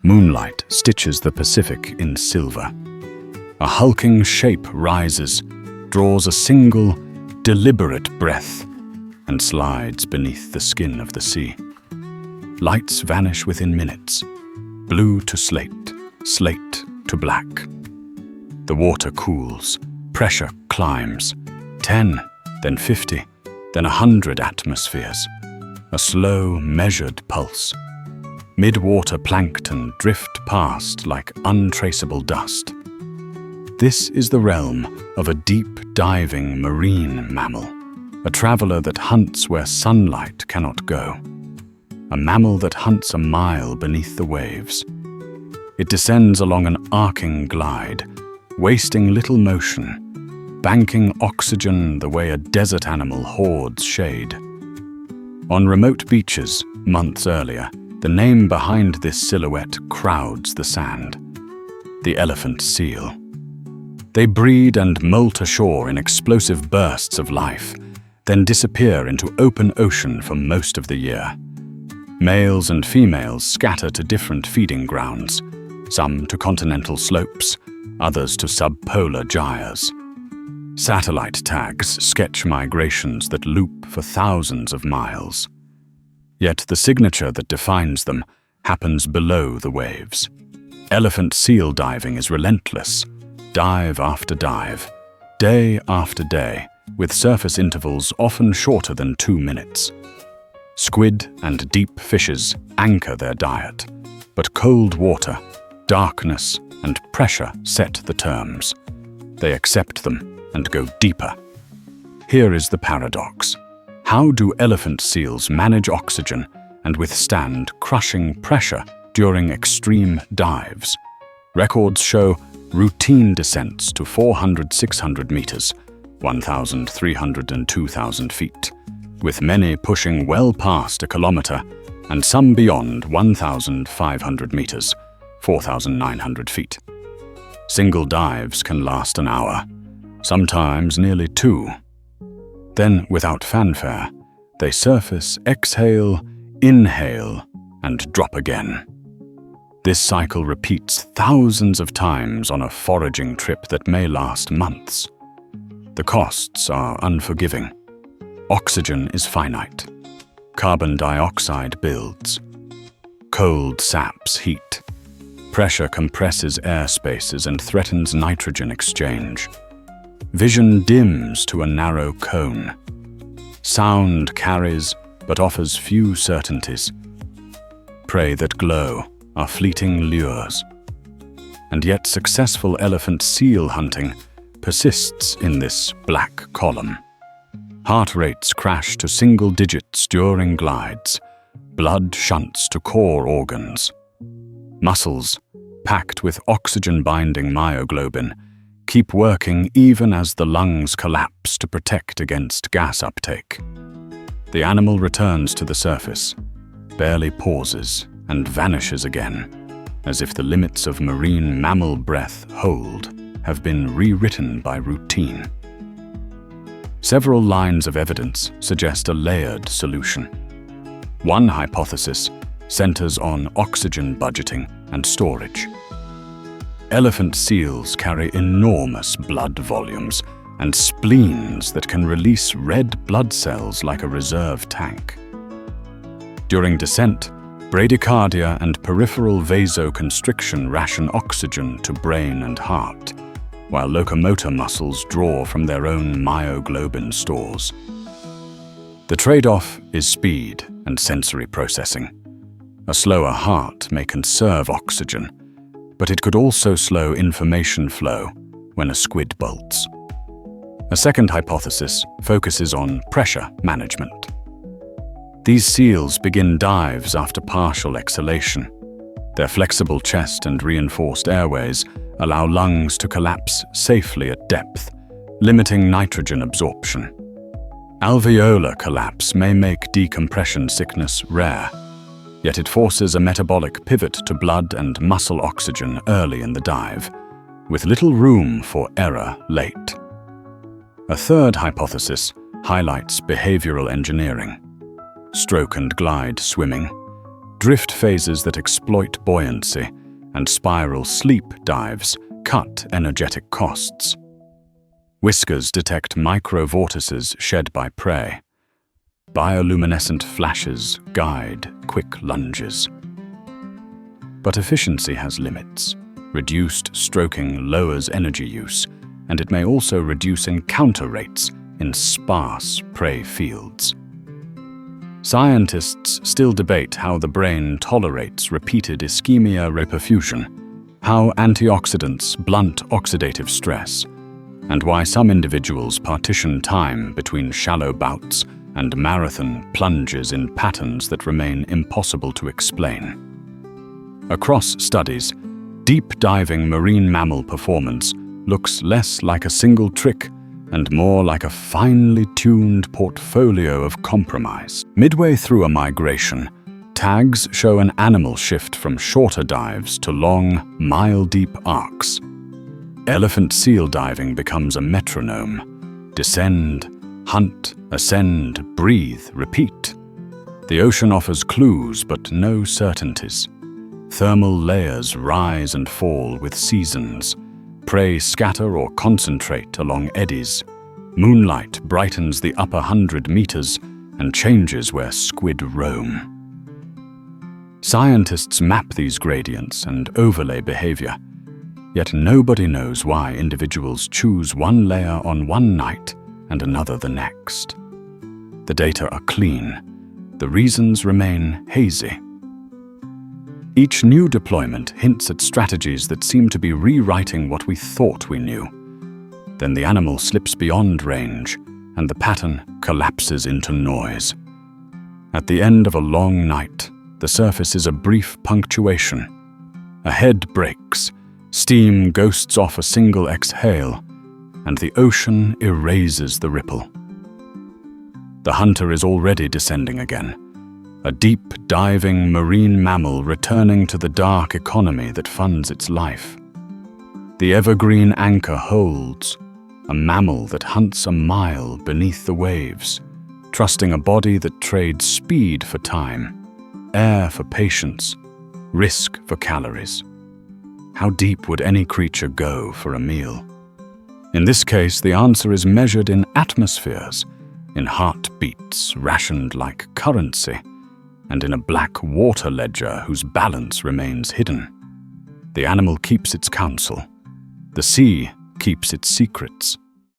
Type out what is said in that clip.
Moonlight stitches the Pacific in silver. A hulking shape rises, draws a single, deliberate breath, and slides beneath the skin of the sea. Lights vanish within minutes, blue to slate, slate to black. The water cools, pressure climbs, 10, then 50, then 100 atmospheres. A slow, measured pulse. Mid-water plankton drift past like untraceable dust. This is the realm of a deep-diving marine mammal, a traveler that hunts where sunlight cannot go. A mammal that hunts a mile beneath the waves. It descends along an arcing glide, wasting little motion, banking oxygen the way a desert animal hoards shade. On remote beaches, months earlier, the name behind this silhouette crowds the sand. The elephant seal. They breed and molt ashore in explosive bursts of life, then disappear into open ocean for most of the year. Males and females scatter to different feeding grounds, some to continental slopes, others to subpolar gyres. Satellite tags sketch migrations that loop for thousands of miles. Yet the signature that defines them happens below the waves. Elephant seal diving is relentless, dive after dive, day after day, with surface intervals often shorter than 2 minutes. Squid and deep fishes anchor their diet, but cold water, darkness, and pressure set the terms. They accept them and go deeper. Here is the paradox. How do elephant seals manage oxygen and withstand crushing pressure during extreme dives? Records show routine descents to 400-600 meters, 1,300 and 2,000 feet, with many pushing well past a kilometer and some beyond 1,500 meters, 4,900 feet. Single dives can last an hour, sometimes nearly 2. Then, without fanfare, they surface, exhale, inhale, and drop again. This cycle repeats thousands of times on a foraging trip that may last months. The costs are unforgiving. Oxygen is finite. Carbon dioxide builds. Cold saps heat. Pressure compresses air spaces and threatens nitrogen exchange. Vision dims to a narrow cone. Sound carries, but offers few certainties. Prey that glow are fleeting lures. And yet successful elephant seal hunting persists in this black column. Heart rates crash to single digits during glides. Blood shunts to core organs. Muscles, packed with oxygen-binding myoglobin, keep working even as the lungs collapse to protect against gas uptake. The animal returns to the surface, barely pauses, and vanishes again, as if the limits of marine mammal breath hold have been rewritten by routine. Several lines of evidence suggest a layered solution. One hypothesis centers on oxygen budgeting and storage. Elephant seals carry enormous blood volumes and spleens that can release red blood cells like a reserve tank. During descent, bradycardia and peripheral vasoconstriction ration oxygen to brain and heart, while locomotor muscles draw from their own myoglobin stores. The trade-off is speed and sensory processing. A slower heart may conserve oxygen, but it could also slow information flow when a squid bolts. A second hypothesis focuses on pressure management. These seals begin dives after partial exhalation. Their flexible chest and reinforced airways allow lungs to collapse safely at depth, limiting nitrogen absorption. Alveolar collapse may make decompression sickness rare, yet it forces a metabolic pivot to blood and muscle oxygen early in the dive, with little room for error late. A third hypothesis highlights behavioral engineering. Stroke and glide swimming, drift phases that exploit buoyancy, and spiral sleep dives cut energetic costs. Whiskers detect micro-vortices shed by prey. Bioluminescent flashes guide quick lunges. But efficiency has limits. Reduced stroking lowers energy use, and it may also reduce encounter rates in sparse prey fields. Scientists still debate how the brain tolerates repeated ischemia-reperfusion, how antioxidants blunt oxidative stress, and why some individuals partition time between shallow bouts and marathon plunges in patterns that remain impossible to explain. Across studies, deep-diving marine mammal performance looks less like a single trick and more like a finely tuned portfolio of compromise. Midway through a migration, tags show an animal shift from shorter dives to long, mile-deep arcs. Elephant seal diving becomes a metronome. Descend, hunt, ascend, breathe, repeat. The ocean offers clues but no certainties. Thermal layers rise and fall with seasons. Prey scatter or concentrate along eddies. Moonlight brightens the upper 100 meters and changes where squid roam. Scientists map these gradients and overlay behavior, yet nobody knows why individuals choose one layer on one night and another the next. The data are clean. The reasons remain hazy. Each new deployment hints at strategies that seem to be rewriting what we thought we knew. Then the animal slips beyond range, and the pattern collapses into noise. At the end of a long night, the surface is a brief punctuation. A head breaks, steam ghosts off a single exhale, and the ocean erases the ripple. The hunter is already descending again. A deep-diving marine mammal returning to the dark economy that funds its life. The evergreen anchor holds, a mammal that hunts a mile beneath the waves, trusting a body that trades speed for time, air for patience, risk for calories. How deep would any creature go for a meal? In this case, the answer is measured in atmospheres, in heartbeats rationed like currency, and in a black water ledger whose balance remains hidden. The animal keeps its counsel. The sea keeps its secrets.